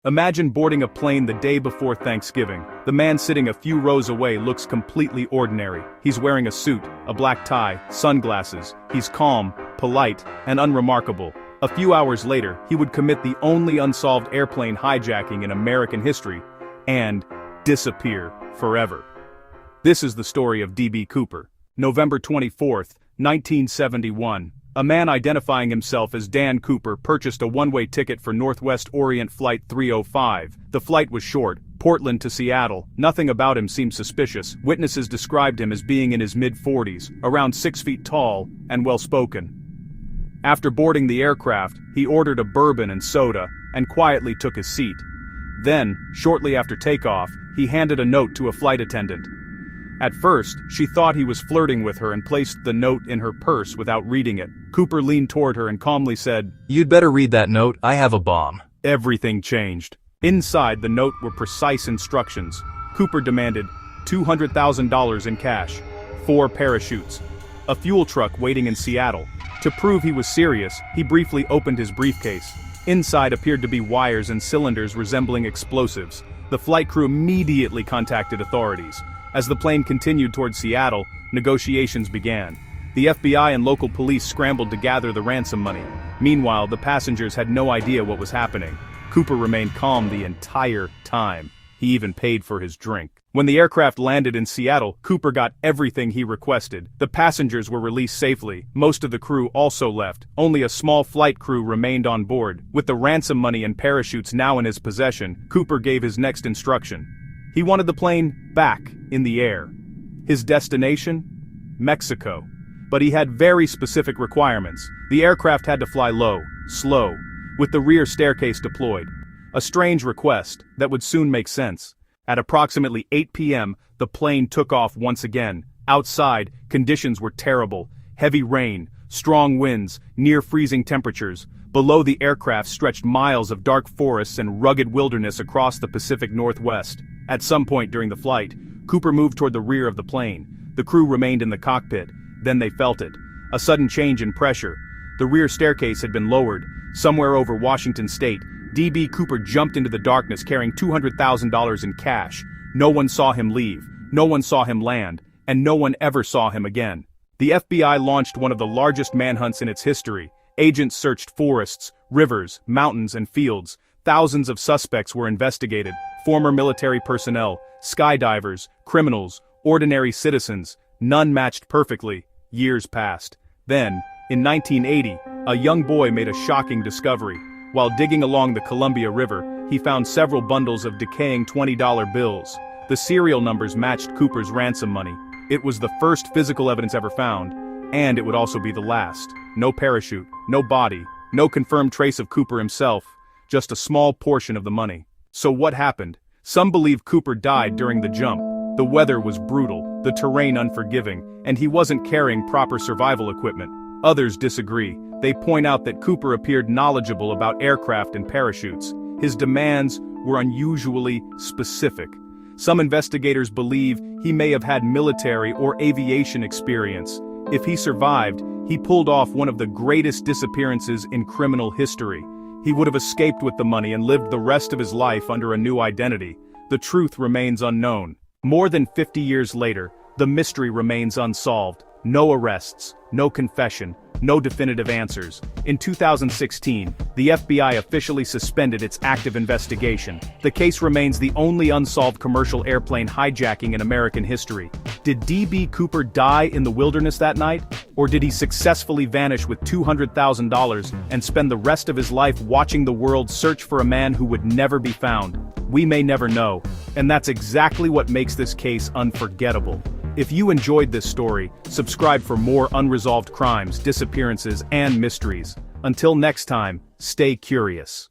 Imagine boarding a plane the day before Thanksgiving. The man sitting a few rows away looks completely ordinary. He's wearing a suit, a black tie, sunglasses. He's calm, polite, and unremarkable. A few hours later, he would commit the only unsolved airplane hijacking in American history and disappear forever. This is the story of D.B. Cooper. November 24, 1971. A man identifying himself as Dan Cooper purchased a one-way ticket for Northwest Orient Flight 305. The flight was short, Portland to Seattle. Nothing about him seemed suspicious. Witnesses described him as being in his mid-40s, around 6 feet tall, and well-spoken. After boarding the aircraft, he ordered a bourbon and soda, and quietly took his seat. Then, shortly after takeoff, he handed a note to a flight attendant. At first, she thought he was flirting with her and placed the note in her purse without reading it. Cooper leaned toward her and calmly said, "You'd better read that note, I have a bomb." Everything changed. Inside the note were precise instructions. Cooper demanded $200,000 in cash, 4 parachutes, a fuel truck waiting in Seattle. To prove he was serious, he briefly opened his briefcase. Inside appeared to be wires and cylinders resembling explosives. The flight crew immediately contacted authorities. As the plane continued toward Seattle, negotiations began. The FBI and local police scrambled to gather the ransom money. Meanwhile, the passengers had no idea what was happening. Cooper remained calm the entire time. He even paid for his drink. When the aircraft landed in Seattle, Cooper got everything he requested. The passengers were released safely. Most of the crew also left. Only a small flight crew remained on board. With the ransom money and parachutes now in his possession, Cooper gave his next instruction. He wanted the plane back in the air. His destination? Mexico. But he had very specific requirements. The aircraft had to fly low, slow, with the rear staircase deployed. A strange request that would soon make sense. At approximately 8 p.m., the plane took off once again. Outside, conditions were terrible. Heavy rain, strong winds, near-freezing temperatures. Below the aircraft stretched miles of dark forests and rugged wilderness across the Pacific Northwest. At some point during the flight, Cooper moved toward the rear of the plane. The crew remained in the cockpit. Then they felt it. A sudden change in pressure. The rear staircase had been lowered. Somewhere over Washington State, D.B. Cooper jumped into the darkness carrying $200,000 in cash. No one saw him leave. No one saw him land. And no one ever saw him again. The FBI launched one of the largest manhunts in its history. Agents searched forests, rivers, mountains, and fields. Thousands of suspects were investigated. Former military personnel, skydivers, criminals, ordinary citizens. None matched perfectly. Years passed. Then, in 1980, a young boy made a shocking discovery. While digging along the Columbia River, he found several bundles of decaying $20 bills. The serial numbers matched Cooper's ransom money. It was the first physical evidence ever found, and it would also be the last. No parachute, no body, no confirmed trace of Cooper himself, just a small portion of the money. So what happened? Some believe Cooper died during the jump. The weather was brutal, the terrain unforgiving, and he wasn't carrying proper survival equipment. Others disagree. They point out that Cooper appeared knowledgeable about aircraft and parachutes. His demands were unusually specific. Some investigators believe he may have had military or aviation experience. If he survived, he pulled off one of the greatest disappearances in criminal history. He would have escaped with the money and lived the rest of his life under a new identity. The truth remains unknown. More than 50 years later, the mystery remains unsolved. No arrests, no confession, no definitive answers. In 2016, the FBI officially suspended its active investigation. The case remains the only unsolved commercial airplane hijacking in American history. Did D.B. Cooper die in the wilderness that night? Or did he successfully vanish with $200,000 and spend the rest of his life watching the world search for a man who would never be found? We may never know. And that's exactly what makes this case unforgettable. If you enjoyed this story, subscribe for more unresolved crimes, disappearances, and mysteries. Until next time, stay curious.